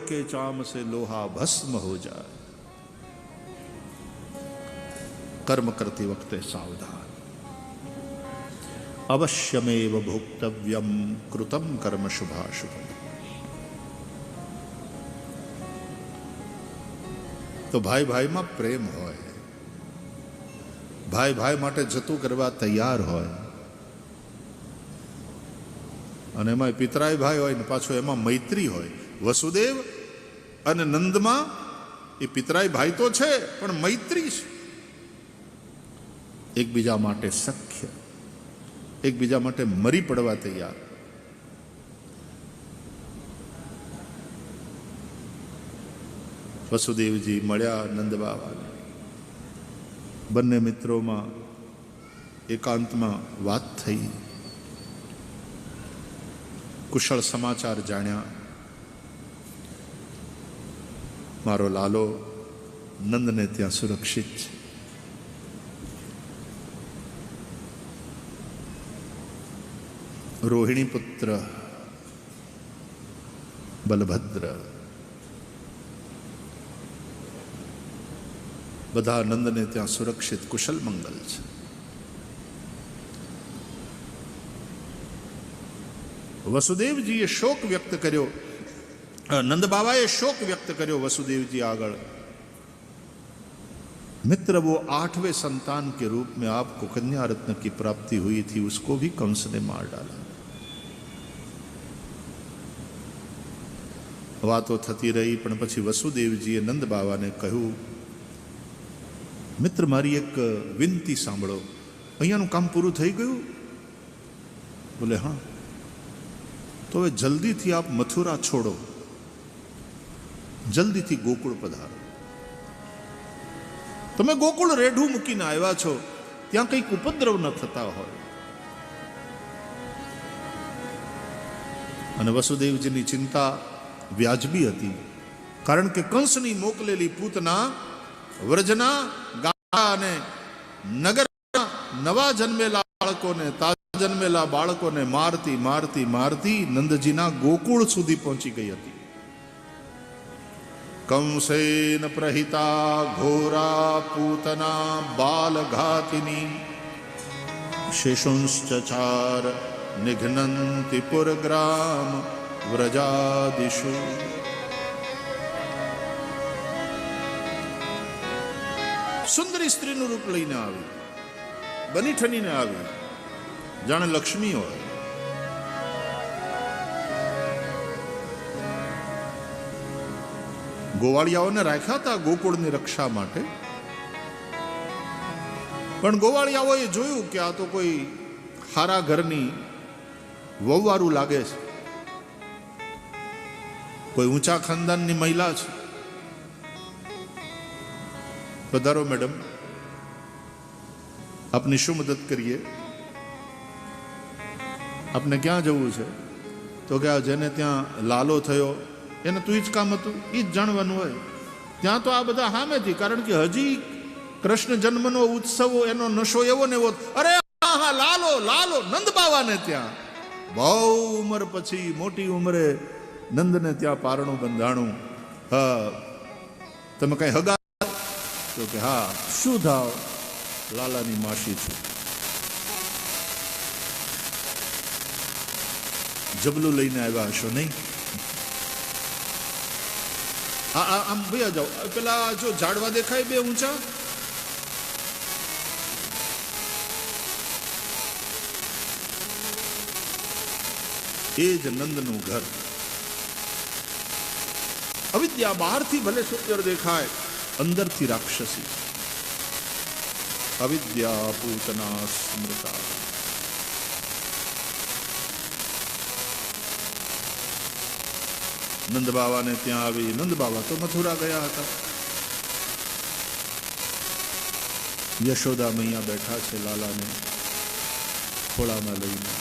के चाम से लोहा भस्म हो जाए। कर्म करते वक्त सावधान। अवश्यमेव भोक्तव्यम कृतम कर्म शुभाशुभम। तो भाई भाई में प्रेम होय, भाई भाई माटे जतुं करवा तैयार होय, અને એમાં પિતરાય ભાઈ હોય ને પાછો એમાં મૈત્રી હોય। વસુદેવ અને નંદમાં એ પિતરાય ભાઈ તો છે પણ મૈત્રી છે, એકબીજા માટે સખ્ય, એકબીજા માટે મરી પડવા તૈયાર। વસુદેવજી મળ્યા નંદ બાબાને, બંને મિત્રોમાં એકાંતમાં વાત થઈ, કુશળ સમાચાર જાણ્યા। મારો લાલો નંદને ત્યાં સુરક્ષિત છે। રોહિણી પુત્ર બલભદ્ર બધા નંદને ત્યાં સુરક્ષિત કુશલ મંગલ છે। વસુદેવજીએ શોક વ્યક્ત કર્યો, નંદ બાબાએ शोक व्यक्त કર્યો वसुदेव जी आगळ। मित्र, वो 8वें संतान के रूप में आपको कन्या रत्न की प्राप्ति हुई थी, उसको भी कंस ने मार डाला। वातो थती रही, पण पछी वसुदेवजीए नंद बाबाने કહ્યું, मित्र मारी एक विनती सांभळो, અહીંયાનું કામ પૂરું થઈ ગયું? બોલે હા। तो वे जल्दी थी आप मथुरा छोड़ो, जल्दी थी गोकुल पधारो। તમે ગોકુળ રેઢું મૂકીને આવ્યા છો, ત્યાં કંઈક ઉપદ્રવ ન થતા હોય। અને વસુદેવજીની ચિંતા વ્યાજબી હતી, કારણ કે કંસની મોકલેલી પૂતના વ્રજના ગામડા અને નગરના નવા જન્મેલા બાળકોને, તાજા જન્મેલા બાળકોને મારતી મારતી મારતી નંદજીના ગોકુળ સુધી પહોંચી ગઈ હતી। कंसेन प्रहिता घोरा पूतना बालघातिनी शिशुंश्चचार निघ्नन्ति पुरग्राम व्रजादिषु। सुंदरी स्त्रीનું રૂપ લઈને આવી, બની ઠનીને આવી, જાણે લક્ષ્મી હોય। ગોવાળિયાઓને રાખ્યા હતા ગોકુળની રક્ષા માટે, પણ ગોવાળિયાઓએ જોયું કે આ તો કોઈ હારા ઘરની વહુવારું લાગે છે, કોઈ ઊંચા ખાનદાનની મહિલા છે। પધારો મેડમ, આપની શું મદદ કરીએ? આપને ક્યાં જવું છે? તો કે આ જેને ત્યાં લાલો થયો એને તું જ કામ હતું, એ જ જાણવાનું હોય। ત્યાં તો આ બધા સામેથી, કારણ કે હજી કૃષ્ણ જન્મનો ઉત્સવ, એનો નશો એવો ને એવો। અરે હા, લાલો લાલો નંદ બાવાને ત્યાં બહુ ઉંમર પછી, મોટી ઉંમરે નંદને ત્યાં પારણું બંધાણું। હા, તમે કઈ હગા? તો કે હા। શું થાવ? લાલાની માસી છું। જબલું લઈને આવ્યા હશો નહીં? આમ ભૈયા જાઓ, પેલા જો ઝાડવા દેખાય બે ઊંચા, એ જ નંદનું ઘર। અવિદ્યા બહારથી ભલે સુંદર દેખાય, અંદરથી રાક્ષસી। અવિદ્યા પૂતના સ્મૃતા। નંદ બાવાને ત્યાં આવી, નંદ બાવા તો મથુરા ગયા હતા। યશોદા મૈયા બેઠા છે લાલાને ખોળામાં લઈને।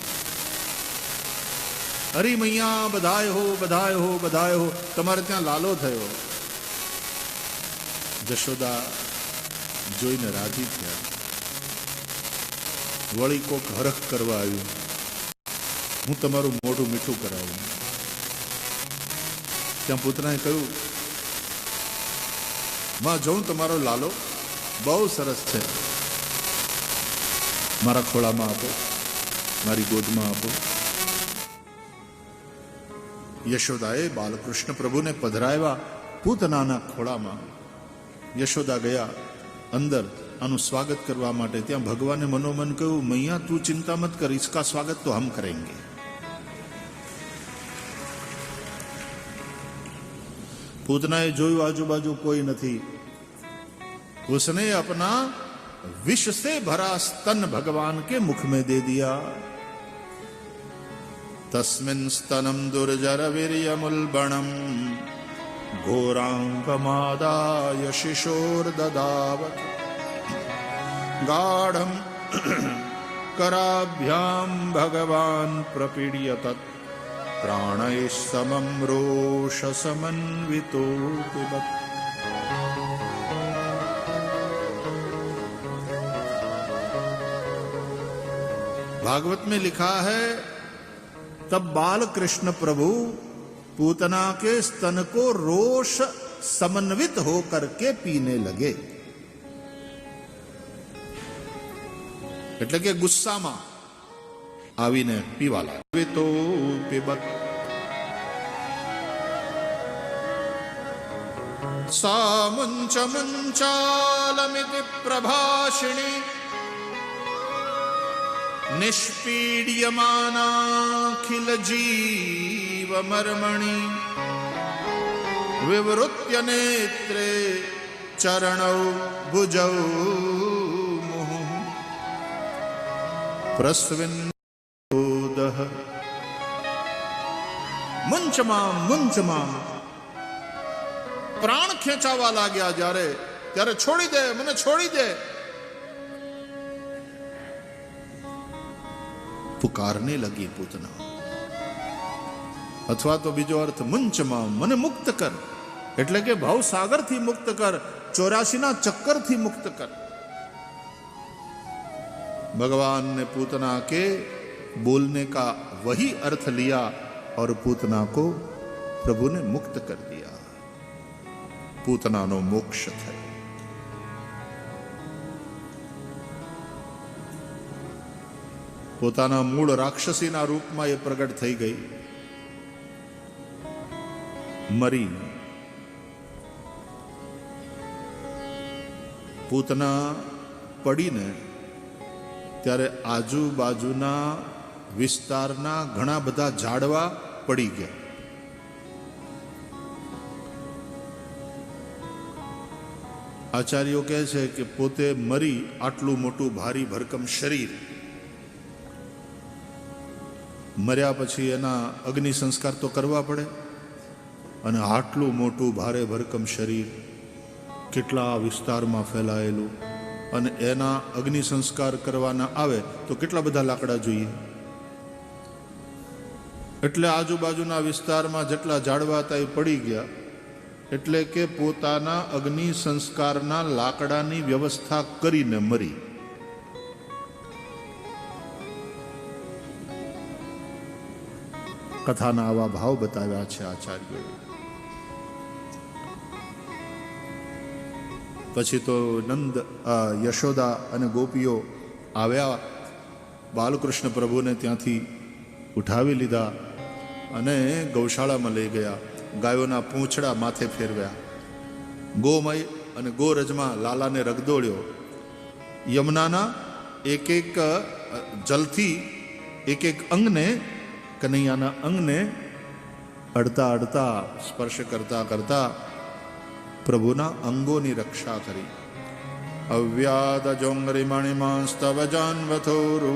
હરી મૈયા બધાય હો, બધાય હો, બધાય હો, તમારે ત્યાં લાલો થયો। જશોદા જોઈને રાજી થયા। વળી કોક હરખ કરવા આવ્યું, હું તમારું મોઢું મીઠું કરાવું। ત્યાં પૂતનાએ કહ્યું, માં જોઉં તમારો લાલો બહુ સરસ છે, મારા ખોળામાં આપો, મારી ગોદમાં આપો. યશોદાએ બાલકૃષ્ણ પ્રભુને પધરાવ્યા પૂતનાના ખોળામાં. યશોદા ગયા અંદર આનું સ્વાગત કરવા માટે. ત્યાં ભગવાને મનોમન કહ્યું, મૈયા તું ચિંતા મત કર, इसका स्वागत तो हम करेंगे. पूतनाए जोयू आजूबाजू कोई नहीं. उसने अपना विष से भरा स्तन भगवान के मुख में दे दिया. तस्मिन् स्तनम दुर्जर वीर्यमुल्बणम घोरांगमादाय शिशोर ददावत गाढ़म कराभ्याम भगवान प्रपीड्य तत् प्राणैः समं रोष समन्वितो पिबत. भागवत में लिखा है, तब बाल कृष्ण प्रभु पूतना के स्तन को रोष समन्वित होकर के पीने लगे. એટલે કે ગુસ્સામાં આવીને પીવા લાગ્યા. તો પીબત સામુંચ મુંચાલમિતિ પ્રભાષિણી નિષ્પીડ્યમાનાખિલ જીવ મર્મણી વિવૃત્ય નેત્રે ચરણૌ ભુજૌ પ્રસ્વિન્નોદઃ. મુંચમાં પ્રાણ ખેંચાવા લાગ્યા જ્યારે, ત્યારે છોડી દે, મને છોડી દે, પુકારને લગી પૂતના. અથવા તો બીજો અર્થ મુંચમાં, મને મુક્ત કર, એટલે કે ભવસાગરથી મુક્ત કર, 84 ચક્કરથી મુક્ત કર. भगवान ने पूतना के बोलने का वही अर्थ लिया और पूतना को प्रभु ने मुक्त कर दिया. पूतना नो मोक्ष थयो. પોતાના મૂળ રાક્ષસીના રૂપમાં એ પ્રગટ થઈ ગઈ. મરી પૂતના પડીને ત્યારે આજુબાજુના વિસ્તારના ઘણા બધા ઝાડવા પડી ગયા. આચાર્યો કહે છે કે પોતે મરી આટલું મોટું ભારી ભરકમ શરીર, મર્યા પછી એના અગ્નિ સંસ્કાર તો કરવા પડે, અને આટલું મોટું ભારે ભરકમ શરીર કેટલા વિસ્તારમાં ફેલાયેલું, અને એના અગ્નિ સંસ્કાર કરવાના આવે તો કેટલા બધા લાકડા જોઈએ. એટલે આજુબાજુના વિસ્તારમાં જેટલા ઝાડવા હતા એ પડી ગયા. એટલે કે પોતાના અગ્નિ સંસ્કારના લાકડાની વ્યવસ્થા કરીને મરી. કથાના આવા ભાવ બતાવ્યા છે આચાર્યોએ. પછી તો નંદ, યશોદા અને ગોપીઓ આવ્યા, બાલકૃષ્ણ પ્રભુને ત્યાંથી ઉઠાવી લીધા અને ગૌશાળામાં લઈ ગયા. ગાયોના પૂંછડા માથે ફેરવ્યા, ગોમય અને ગોરજમાં લાલાને રગદોળ્યો. યમુનાના એક એક જલથી એક એક અંગને, કનૈયાના અંગને અડતા અડતા, સ્પર્શ કરતા કરતા પ્રભુના અંગોની રક્ષા કરી. અવ્યાદ જોંગરીમણિમાંસ્તવ જાન્વથોરુ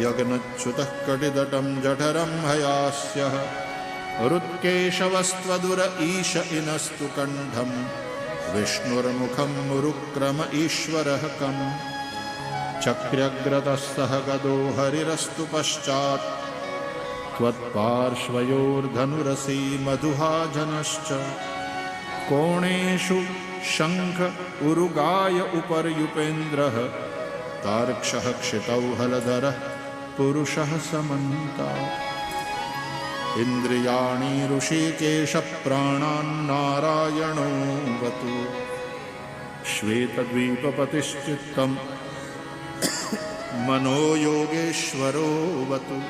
યજ્ઞચ્યુત કટિદટમ જઠરમ હયાસ્ય રુત્કેશવસ્ત્વદુર ઈશ ઇનસ્તુ કંઠમ વિષ્ણુર્મુખમ મુરુક્રમ ઈશ્વરઃ કમ ચક્ર્યગ્રતસ્તઃ ગદો હરિરસ્તુ પશ્ચાત ત્વત્પાર્શ્વયોર્ધનુરસી મધુહાજનશ્ચ કોણેષુ શંખ ઉરુગાય ઉપર્યુપેન્દ્રઃ તાર્ક્ષઃ ક્ષિતૌ હલધરઃ પુરુષઃ સમન્તા. ઇન્દ્રિયાણી ઋષિકેશ પ્રાણાન નારાયણો વતુ શ્વેતદ્વીપપતિશ્ચિત્તમ મનો યોગેશ્વરો વતુ.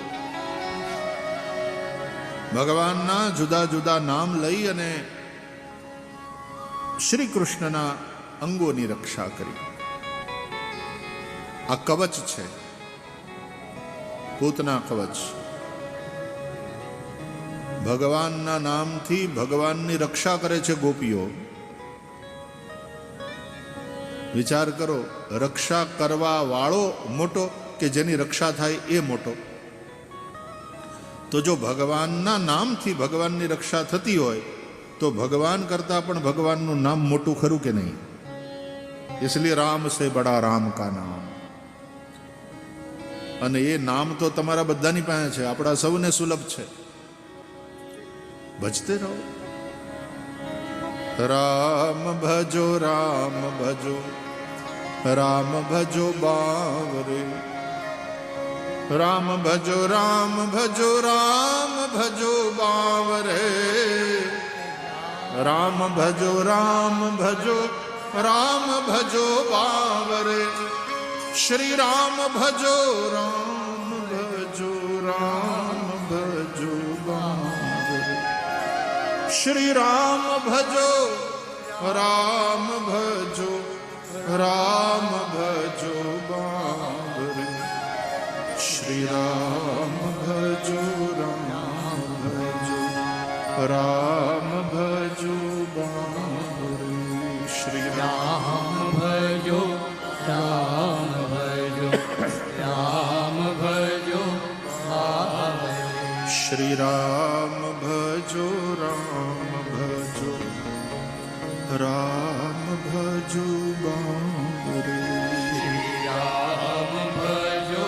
ભગવાનના જુદા જુદા નામ લઈ અને શ્રી કૃષ્ણના અંગોની રક્ષા કરી. આ કવચ છે, પૂતના કવચ. ભગવાનના નામથી ભગવાનની રક્ષા કરે છે ગોપીઓ. વિચાર કરો, રક્ષા કરવા વાળો મોટો કે જેની રક્ષા થાય એ મોટો? તો જો ભગવાનના નામથી ભગવાનની રક્ષા થતી હોય તો ભગવાન કરતા પણ ભગવાનનું નામ મોટું ખરું કે નહીં? इसलिए राम से बड़ा राम का नाम. અને એ નામ તો તમારા બધાની પાસે છે, આપણા સૌને સુલભ છે. ભજતે રહો. રામ ભજો રામ ભજો રામ ભજો બાવરે. રામ ભજો રામ ભજો રામ ભજો બાવરે. રામ ભજો રામ ભજો રામ ભજો બાવરે. શ્રી રામ ભજો રામ ભજો રામ ભજો બાવરે. શ્રી રામ ભજો રામ ભજો રામ ભજો બાવરે. શ્રી રામ ભજો રામ ભજો રામ ભજો બાવરે. શ્રી રામ ભજો રામ ભજો રામ ભજો બાવરે. શ્રી રામ ભજો રામ ભજો રામ ભજો બાવરે. રામ ભજો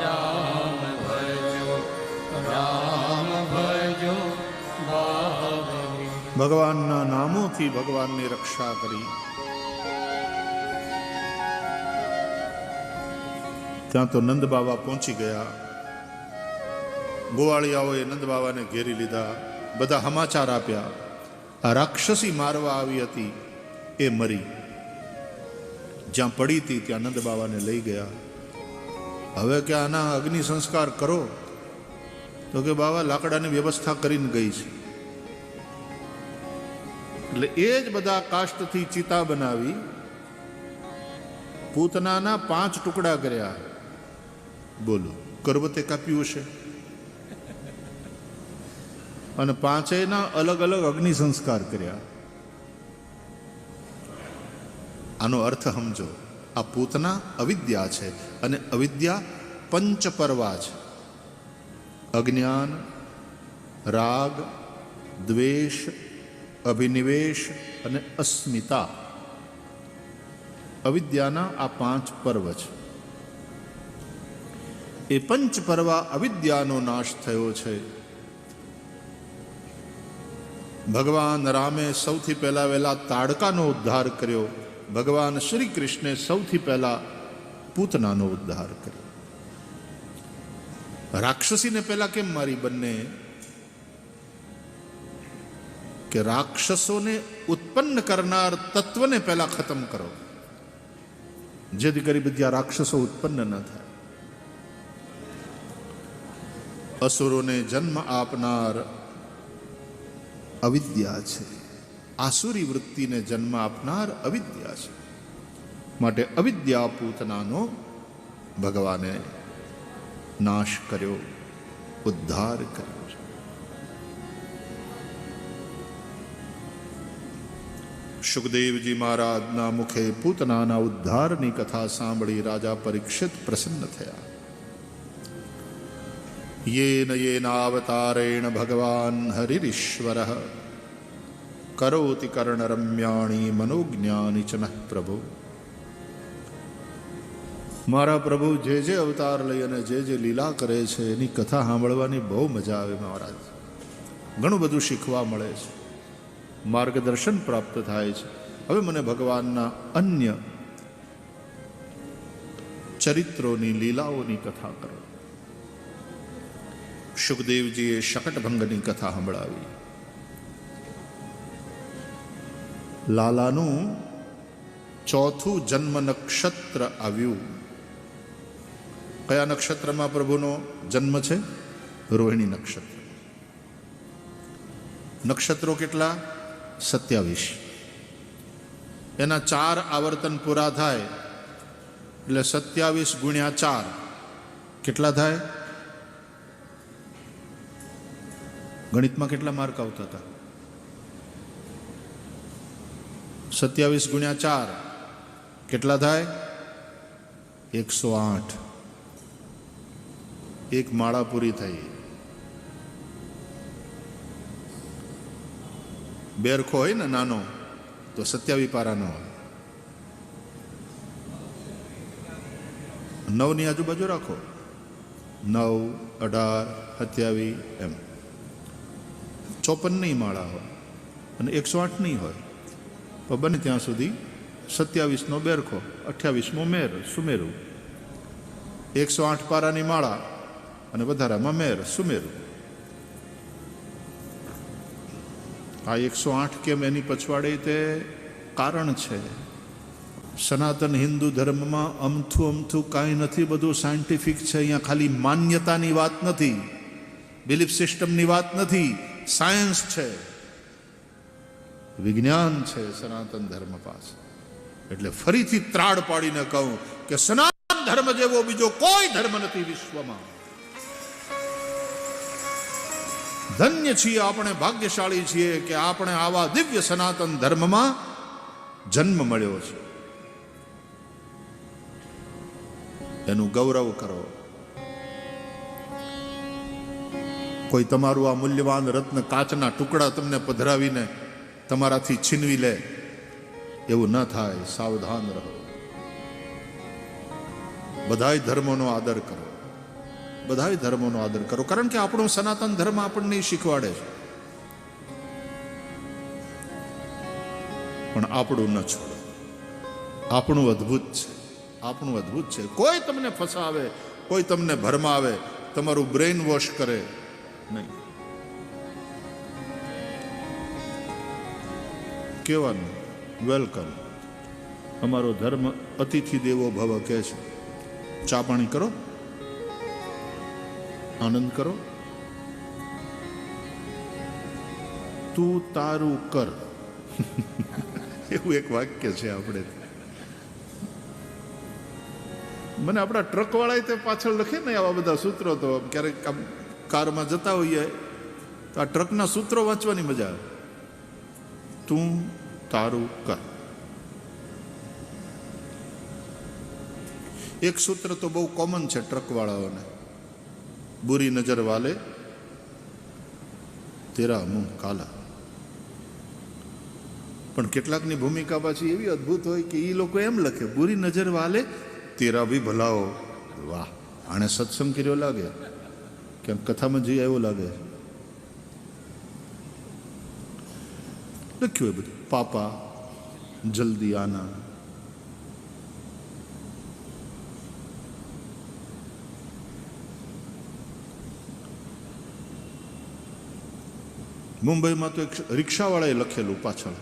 રામ ભજો રામ ભજો બાવરે. ભગવાનના નામોથી ભગવાનની રક્ષા કરી. ત્યાં તો નંદ બાબા પહોંચી ગયા. ગોવાળિયાઓએ નંદ બાબાને ઘેરી લીધા. બધા સમાચાર આપ્યા. આ રાક્ષસી મારવા આવી હતી એ મરી. જ્યાં પડી હતી ત્યાં નંદ બાબાને લઈ ગયા. હવે કે આના અગ્નિ સંસ્કાર કરો, તો કે બાબા લાકડાની વ્યવસ્થા કરીને ગઈ છે. એટલે એ જ બધા કાષ્ટથી ચિતા બનાવી પૂતનાના 5 ટુકડા કર્યા. બોલો, કરવતે કાપ્યું હશે. અને 5 અલગ અલગ અગ્નિ સંસ્કાર કર્યા. આનો અર્થ સમજો. આ પૂતના અવિદ્યા છે અને અવિદ્યા પંચપર્વા છે. અજ્ઞાન, રાગ, દ્વેષ, અભિનિવેશ અને અસ્મિતા. અવિદ્યાના આ 5 પર્વ છે. એ પંચપર્વા અવિદ્યાનો નાશ થયો છે. ભગવાન રામે સૌથી પહેલા વહેલા તાડકાનો ઉદ્ધાર કર્યો. ભગવાન શ્રી કૃષ્ણે સૌથી પહેલા પૂતનાનો ઉદ્ધાર કર્યો. રાક્ષસીને પહેલા કેમ મારી? બંને કે રાક્ષસોને ઉત્પન્ન કરનાર તત્વને પહેલા ખતમ કરો, જેથી કરી બધા રાક્ષસો ઉત્પન્ન ન થાય. અસુરોને જન્મ આપનાર અવિદ્યા છે. આસુરી વૃત્તિને જન્મ આપનાર અવિદ્યા છે. માટે અવિદ્યા પૂતનાનો ભગવાને નાશ કર્યો, ઉદ્ધાર કર્યો છે. સુખદેવજી મહારાજના મુખે પૂતનાના ઉદ્ધારની કથા સાંભળી રાજા પરીક્ષિત પ્રસન્ન થયા. येन येनावतारेण भगवान हरिरीश्वर करोति कर्णरम्याणि मनोज्ञानि च नः प्रभु. મારા પ્રભુ જે જે અવતાર લઈ અને જે લીલા કરે છે એની કથા સાંભળવાની બહુ મજા આવે મહારાજ. ઘણું બધું શીખવા મળે છે, માર્ગદર્શન પ્રાપ્ત થાય છે. હવે મને ભગવાનના અન્ય ચરિત્રોની લીલાઓની કથા કરો. સુખદેવજીએ શકટભંગની કથા સંભળાવી. લાલાનું ચોથું જન્મ નક્ષત્ર આવ્યું. કયા નક્ષત્રમાં પ્રભુનો જન્મ છે? રોહિણી નક્ષત્ર. નક્ષત્રો કેટલા? 27. એના 4 આવર્તન પૂરા થાય એટલે 27 ગુણ્યા 4 કેટલા થાય? ગણિતમાં કેટલા માર્ક આવતા હતા? 27 ગુણ્યા 4 કેટલા થાય? 108. એક માળા પૂરી થઈ. બેરખો હોય ને નાનો તો 27 પારાનો હોય. 9 ની આજુબાજુ રાખો. 9, 18, 27 એમ 54 ની માળા હોય અને 108 ની હોય. તો બને ત્યાં સુધી 27 નો બેરખો, 28મો મેર સુમેરું, 108 પારાની માળા અને વધારામાં મેર સુમેરું. આ 108 કેમ એની પછવાડે તે કારણ છે. સનાતન હિન્દુ ધર્મમાં અમથું કાંઈ નથી, બધું સાયન્ટિફિક છે. અહીંયા ખાલી માન્યતાની વાત નથી, બિલીફ સિસ્ટમની વાત નથી, સાયન્સ છે, વિજ્ઞાન છે સનાતન ધર્મ પાસે. એટલે ફરીથી ત્રાડ પાડીને કહું કે સનાતન ધર્મ જેવો બીજો કોઈ ધર્મ નથી વિશ્વમાં. ધન્ય છીએ આપણે, ભાગ્યશાળી છીએ કે આપણે આવા દિવ્ય સનાતન ધર્મમાં જન્મ મળ્યો છે. એનું ગૌરવ કરો. કોઈ તમારું આ મૂલ્યવાન રત્ન કાચના ટુકડા તમને પધરાવીને તમારાથી છીનવી લે, એવું ન થાય. સાવધાન રહો. બધાય ધર્મોનો આદર કરો, બધાય ધર્મોનો આદર કરો, કારણ કે આપણો સનાતન ધર્મ આપણને શીખવાડે છે. પણ આપણું ન છોડો. આપણું અદ્ભુત છે, આપણું અદ્ભુત છે. કોઈ તમને ફસાવે, કોઈ તમને ભરમાવે, તમારું બ્રેઇન વોશ કરે નહીં. કહેવાનું વેલકમ. અમારો ધર્મ અતિથિ દેવો ભવ કહે છે. ચા પાણી કરો, આનંદ કરો. તું તારું કર એવું એક વાક્ય છે. આપણે મને આપણા ટ્રક વાળા તે પાછળ લખે ને આવા બધા સૂત્રો, તો ક્યારેક આમ કારમાં જતા હોઈએ તો આ ટ્રકના સૂત્રો વાંચવાની મજા આવે. તું તારું કર. એક સૂત્ર તો બહુ કોમન છે ટ્રક વાળાઓને. બુરી નજર વાલે તેરા મુંહ કાલા. પણ કેટલાકની ભૂમિકા પાછી એવી અદ્ભુત હોય કે એ લોકો એમ લખે, બુરી નજર વાલે તેરા ભી ભલાઓ. વાહ, આને સત્સંગ કર્યો લાગે, કેમ કથામાં જઈ આવ્યો લાગે. લખ્યું એ બધું. પાપા જલ્દી આના. મુંબઈમાં તો એક રિક્ષાવાળાએ લખેલું પાછળ,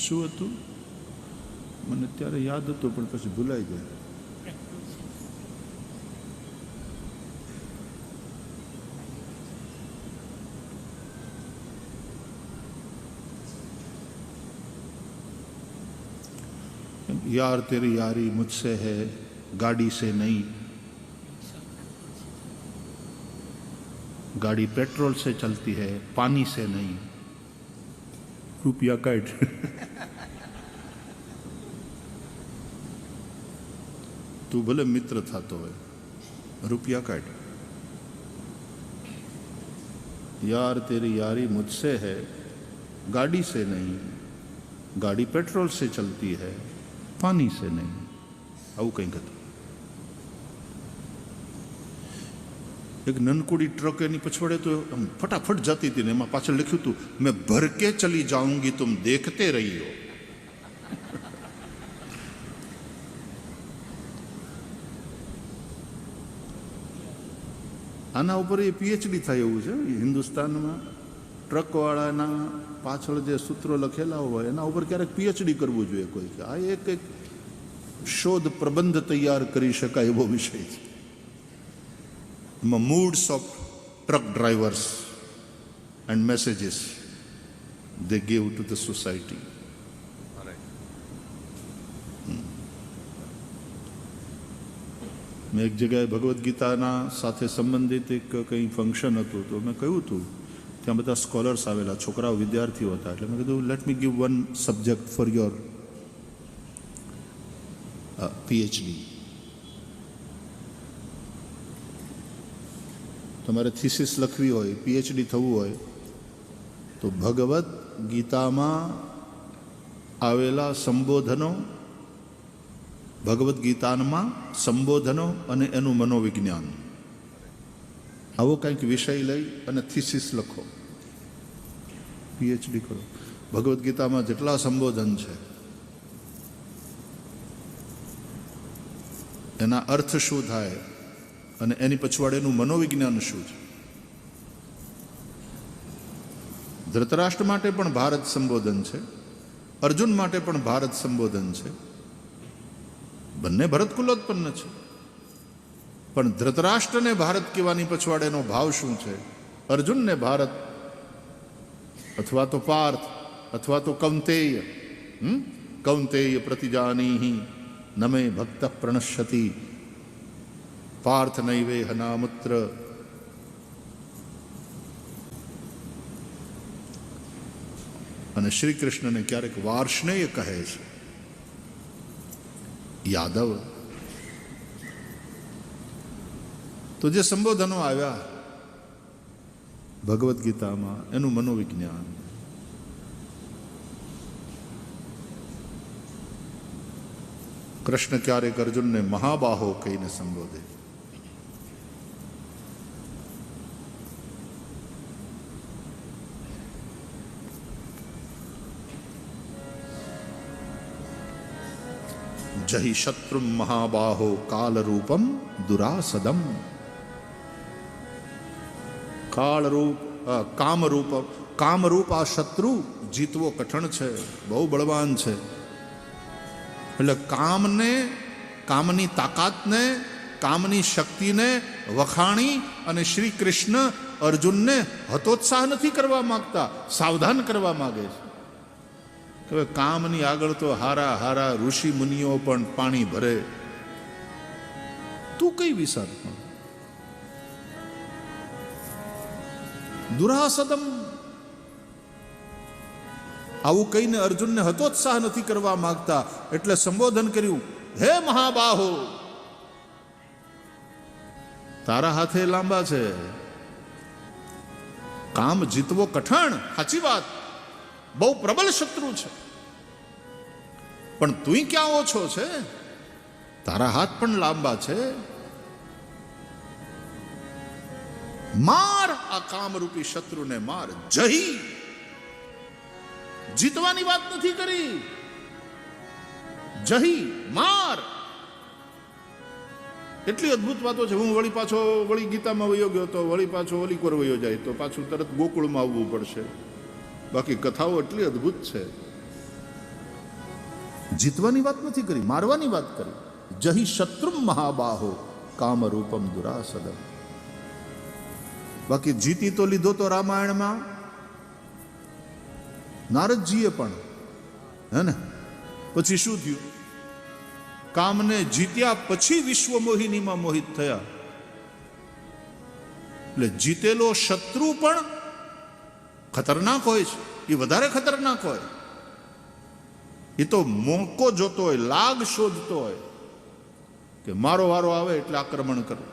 શું હતું મને ત્યારે યાદ હતું પણ પછી ભૂલાઈ ગયું. यार तेरी यारी मुझसे है गाड़ी से नहीं, गाड़ी पेट्रोल से चलती है पानी से नहीं. રૂપિયા કાઢ. તું ભલે મિત્ર થતો હોય, રૂપિયા કાઢ. यार तेरी यारी मुझसे है गाड़ी से नहीं, गाड़ी पेट्रोल से चलती है पानी से नहीं. આવું કંઈક હતું. એક નનકુડી ટ્રક એની પછવાડે તો ફટાફટ જતી હતી ને એમાં પાછળ લખ્યું હતું, મેં ભર કે ચલી જાઉંગી તુમ દેખતે રહીઓ. આના ઉપર એ પીએચડી થાય એવું છે. હિન્દુસ્તાનમાં ટ્રકવાળાના પાછળ જે સૂત્રો લખેલા હોય એના ઉપર ક્યારેક પીએચડી કરવું જોઈએ કોઈ. આ એક શોધ પ્રબંધ તૈયાર કરી શકાય એવો વિષય છે. એમાં moods of truck drivers and messages they give to the society. મેં એક જગ્યાએ ભગવદ્ ગીતાના સાથે સંબંધિત એક કંઈ ફંક્શન હતું તો મેં કહ્યું હતું ત્યાં બધા સ્કોલર્સ આવેલા, છોકરાઓ વિદ્યાર્થીઓ હતા. એટલે મેં કીધું let me give one subject for your PhD. તમારે થીસીસ લખવી હોય, પીએચડી થવું હોય તો ભગવદ્ ગીતામાં આવેલા સંબોધનો, ભગવદ્ ગીતામાં સંબોધનો અને એનું મનોવિજ્ઞાન, આવો કંઈક વિષય લઈ અને થીસીસ લખો, પીએચડી કરો. ભગવદ્ ગીતામાં જેટલા સંબોધન છે એના અર્થ શું થાય અને એની પછવાડેનું મનોવિજ્ઞાન શું છે. ધૃતરાષ્ટ્ર માટે પણ ભારત સંબોધન છે, અર્જુન માટે પણ ભારત સંબોધન છે. બંને ભરતકુલોત્પન્ન છે, પણ ધૃતરાષ્ટ્રને ભારત કહેવાની પછવાડેનો ભાવ શું છે, અર્જુનને ભારત અથવા તો પાર્થ અથવા તો કૌંતેય, કૌંતેય પ્રતિજાનીહિ નમે ભક્ત પ્રણશ્યતિ પાર્થ નૈવેહ નામુત્ર. અને શ્રી કૃષ્ણને ક્યારેક વાર્ષ્ણેય કહે છે. યાદવ. તો જે સંબોધનો આવ્યા ભગવદ્ ગીતામાં એનું મનોવિજ્ઞાન, કૃષ્ણ ક્યારેક અર્જુનને મહાબાહો કહીને સંબોધે. જહિ શત્રુમ મહાબાહો કાલરૂપમ દુરાસદમ. કાળરૂપ કામરૂપ આ શત્રુ જીતવો કઠણ છે, બહુ બળવાન છે. એટલે કામને, કામની તાકાતને, કામની શક્તિને વખાણી અને શ્રી કૃષ્ણ અર્જુનને હતોત્સાહ નથી કરવા માંગતા, સાવધાન કરવા માંગે છે. હવે કામની આગળ તો હારા હારા ઋષિ મુનિઓ પણ પાણી ભરે, તું કઈ વિચાર. દુરાસદમ, આવું કહીને અર્જુનને હતોત્સાહ નથી કરવા માંગતા. એટલે સંબોધન કર્યું, હે મહાબાહો, તારા હાથે લાંબા છે, કામ જીતવો કઠણ, સાચી વાત, બહુ પ્રબળ શત્રુ છે, પણ તું ક્યાં ઓછો છે, તારા હાથ પણ લાંબા છે. માર આ કામરૂપી શત્રુને માર. જહી, જીતવાની વાત નથી કરી, જહી માર. એટલી અદભુત વાતો છે. હું વળી ગીતામાં વયો ગયો તો વળી પાછો ઓલી કોર વયો જાય તો પાછું તરત ગોકુળમાં આવવું પડશે. બાકી કથાઓ એટલી અદભુત છે. જીતવાની વાત નથી કરી, મારવાની વાત કરી. જહી શત્રુમ મહાબાહો કામરૂપમ દુરાસદમ. બાકી જીતી તો લીધો તો રામાયણમાં નારદજીએ પણ, હે ને. પછી શું થયું? કામને જીત્યા પછી વિશ્વ મોહિનીમાં મોહિત થયા. એટલે જીતેલો શત્રુ પણ ખતરનાક હોય છે, એ વધારે ખતરનાક હોય. એ તો મોકો જોતો હોય, લાગ શોધતો હોય કે મારો વારો આવે એટલે આક્રમણ કરું.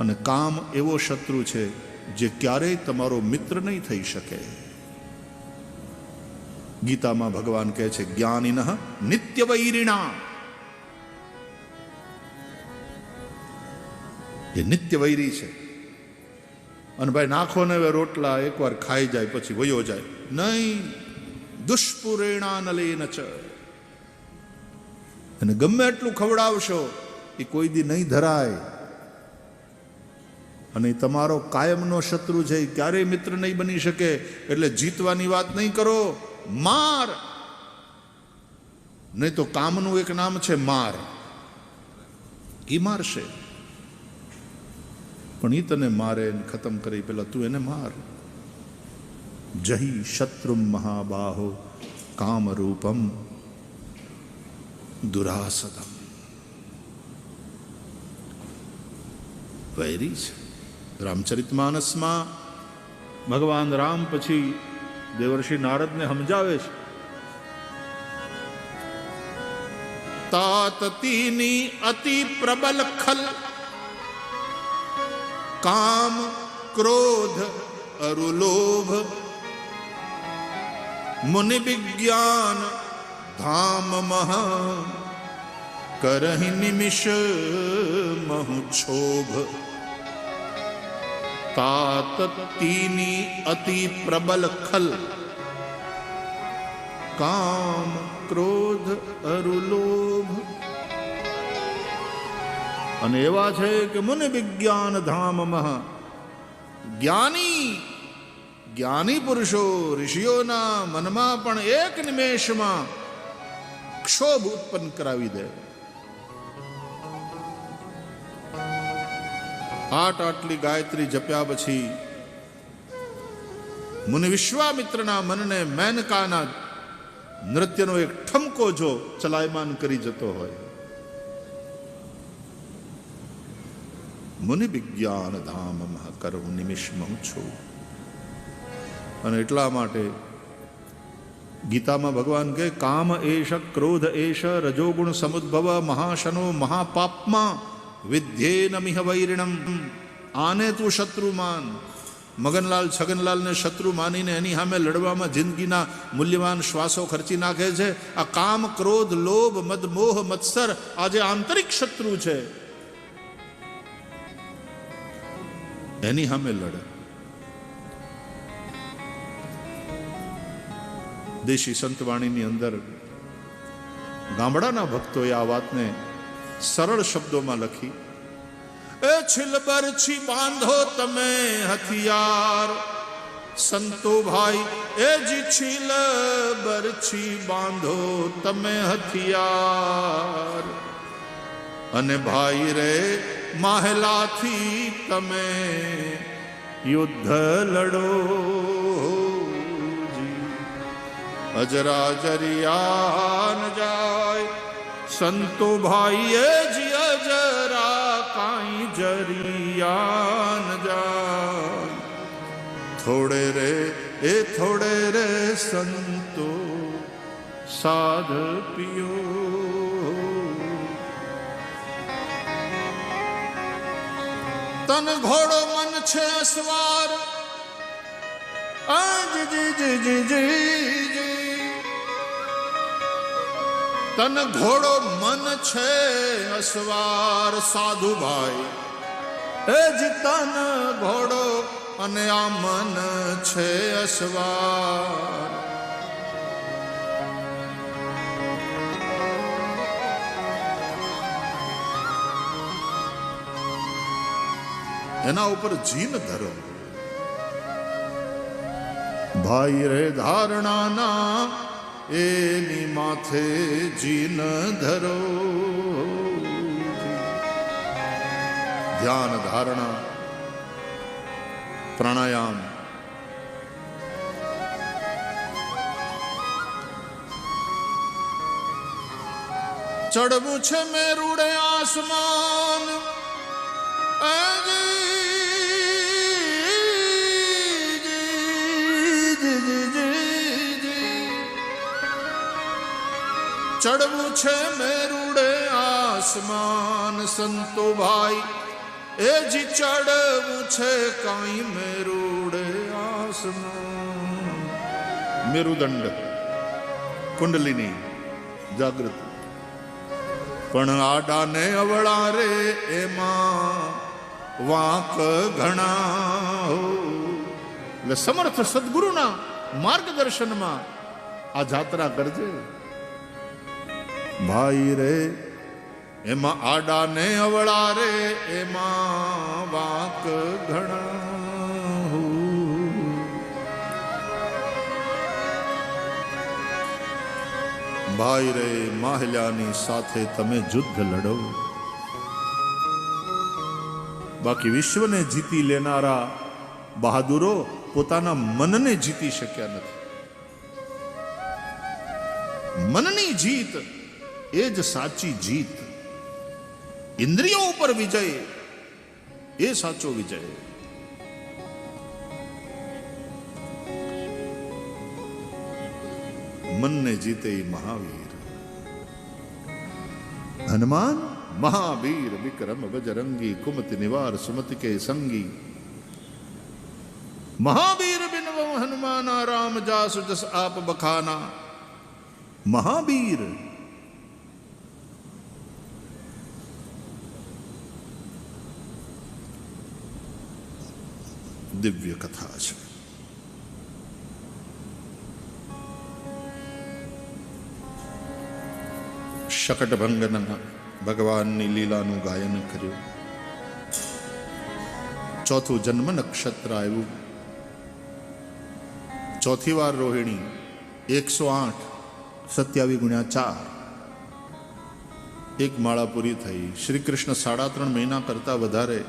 અને કામ એવો શત્રુ છે જે ક્યારેય તમારો મિત્ર નહીં થઈ શકે. ગીતામાં ભગવાન કહે છે, જ્ઞાનિનઃ નિત્ય વૈરિણા. એ નિત્ય વૈરી છે. અને ભાઈ નાખો ને હવે રોટલા, એકવાર ખાઈ જાય પછી વયો જાય નહીં. દુષ્પુરેણા નલેન ચ. અને ગમે એટલું ખવડાવશો એ કોઈ દી નહીં ધરાય. અને એ તમારો કાયમનો શત્રુ છે, એ ક્યારેય મિત્ર નહીં બની શકે. એટલે જીતવાની વાત નહીં કરો, માર. નહીં તો કામનું એક નામ છે માર. એ મારશે, પણ એ તને મારે ખતમ કરી પેલા તું એને માર. જહી શત્રુ મહાબાહો કામરૂપમ દુરાસદમ. વૈરી છે. રામચરિતમાનસમાં ભગવાન રામ પછી દેવર્ષિ નારદને સમજાવે છે, તાતતીની અતિ પ્રબલ ખલ કામ ક્રોધ અરુલોભ મુનિ વિજ્ઞાન ધામ મહા કરહિ નિમિષ મહુ છોભ. તાતતીની અતિ પ્રબલ ખલ કામ ક્રોધ અરુલોભ. અને એવા છે કે મુનિ વિજ્ઞાન ધામ મહા, જ્ઞાની પુરુષો ઋષિઓના મનમાં પણ એક નિમેષમાં ક્ષોભ ઉત્પન્ન કરાવી દે. આટલી ગાયત્રી જપ્યા પછી મુનિ વિશ્વામિત્રના મનને મેનકાના નૃત્યનો એક ઠમકો જો ચલાયમાન કરી જતો હોય. મુનિ વિજ્ઞાન ધામ કરું નિમિષ મહુ છું. અને એટલા માટે ગીતામાં ભગવાન કહે, કામ એશ ક્રોધ એશ રજોગુણ સમુદ્ભવ મહાશનો મહાપાપમાં વિદ્યેન મિહ વૈરિણમ. આને તું શત્રુ માન. મગનલાલ છગનલાલને શત્રુ માનીને એની સામે લડવામાં જિંદગીના મૂલ્યવાન શ્વાસો ખર્ચી નાખે છે. આ કામ ક્રોધ લોભ મદ મોહ મત્સર આ જે આંતરિક શત્રુ છે એની સામે લડે. દેશી સંતવાણીની અંદર ગામડાના ભક્તોએ આ વાતને સરળ શબ્દોમાં લખી. એ છીલ બરછી બાંધો તમે હથિયાર સંતો ભાઈ, એ જી છીલ બરછી બાંધો તમે હથિયાર. અને ભાઈ રે માહલાથી તમે યુદ્ધ લડો. અજરા જરિયા ન જાય સંતો ભાઈ, એ જી અજરા કાઈ જરિયા ન જાય. થોડે રે સંતો સાધ પિયો. તન ઘોડો મન છે અસવાર, તન ઘોડો મન છે અસવાર સાધુ ભાઈ, એ જ તન ઘોડો અને આ મન છે અસવાર. એના ઉપર જીન ધરો ભાઈ રે. ધારણાના એની માથે જીન ધરો. ધ્યાન ધારણા પ્રાણાયામ ચડવું છે મેરુડે આસમાન, ચડવું છે મેરુડે આસમાન સંતો ભાઈ, એ જી ચડવું છે કાંઈ મેરુડે આસમાન. મેરુદંડ કુંડલિની જાગૃતિ, પણ આડાને અવળા રે એમાં વાંક ઘણા. એટલે સમર્થ સદગુરુના માર્ગદર્શનમાં આ જાત્રા કરજે ભાઈ રે. એમાં આડા ને અવળા રે એમાં વાંક ઘણા. ભાઈ રે માહલ્યાની સાથે તમે યુદ્ધ લડો, બાકી વિશ્વને જીતી લેનારા બહાદુરો પોતાના મનને જીતી શક્યા નથી. મનની જીત એ જ સાચી જીત. ઇન્દ્રિયો ઉપર વિજય એ સાચો વિજય. મનને જીતે એ મહાવીર. હનુમાન મહાવીર વિક્રમ બજરંગી કુમતિ નિવાર સુમતિ કે સંગી. મહાવીર બિનવ હનુમાના રામ જાસુ જસ આપ બખાના. મહાવીર દિવ્ય કથા છે. શકટભંગના ભગવાનની લીલાનું ગાયન કર્યું. ચોથું જન્મ નક્ષત્ર આવ્યું. ચોથી વાર રોહિણી 108 27 × 4 એક માળા પૂરી થઈ. શ્રી કૃષ્ણ 3.5 મહિના કરતા વધારે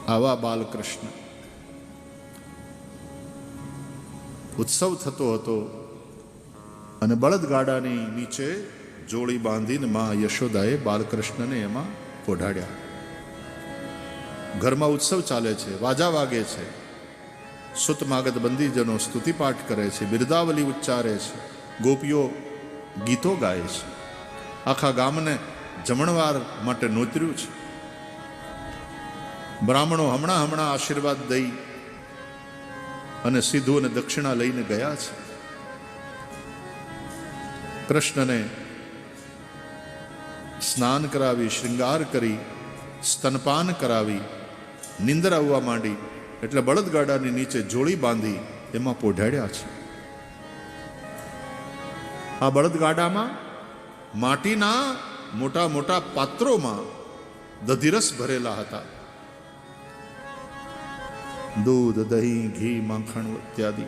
આવા બાલકૃષ્ણ. ઉત્સવ થતો હતો અને બળદગાડાની નીચે જોડી બાંધીને માં યશોદાએ બાલકૃષ્ણને એમાં પોઢાડ્યા. ઘરમાં ઉત્સવ ચાલે છે, વાજા વાગે છે, સુતમાગત બંદીજનો સ્તુતિપાઠ કરે છે, બિરદાવલી ઉચ્ચારે છે, ગોપીઓ ગીતો ગાય છે. આખા ગામને જમણવાર માટે નોતર્યું છે. બ્રાહ્મણો હમણાં આશીર્વાદ દઈ અને સીધું અને દક્ષિણા લઈને ગયા છે. કૃષ્ણને સ્નાન કરાવી, શૃંગાર કરી, સ્તનપાન કરાવી, નિંદર આવવા માંડી એટલે બળદગાડાની નીચે જોડી બાંધી એમાં પોઢાડ્યા છે. આ બળદગાડામાં માટીના મોટા મોટા પાત્રોમાં દધીરસ ભરેલા હતા. દૂધ, દહીં, ઘી, માખણ ઇત્યાદિ.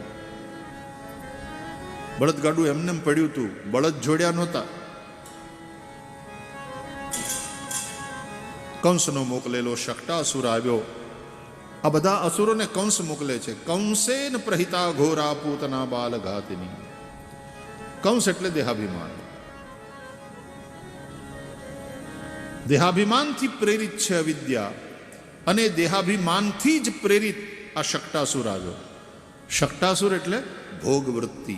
બળદગાડું એમને પડ્યું હતું, બળદ જોડ્યા નહોતા. કંસનો મોકલેલો શકટાસુર આવ્યો. આ બધા અસુરોને કંસ મોકલે છે. કંસેન પ્રહિતા ઘોરા પૂતના બાલ ઘાતિની. કંસ એટલે દેહાભિમાન. દેહાભિમાનથી પ્રેરિત છે અવિદ્યા, અને દેહાભિમાનથી જ પ્રેરિત આ શકટાસુર આવ્યો. શકટાસુર એટલે ભોગ વૃત્તિ.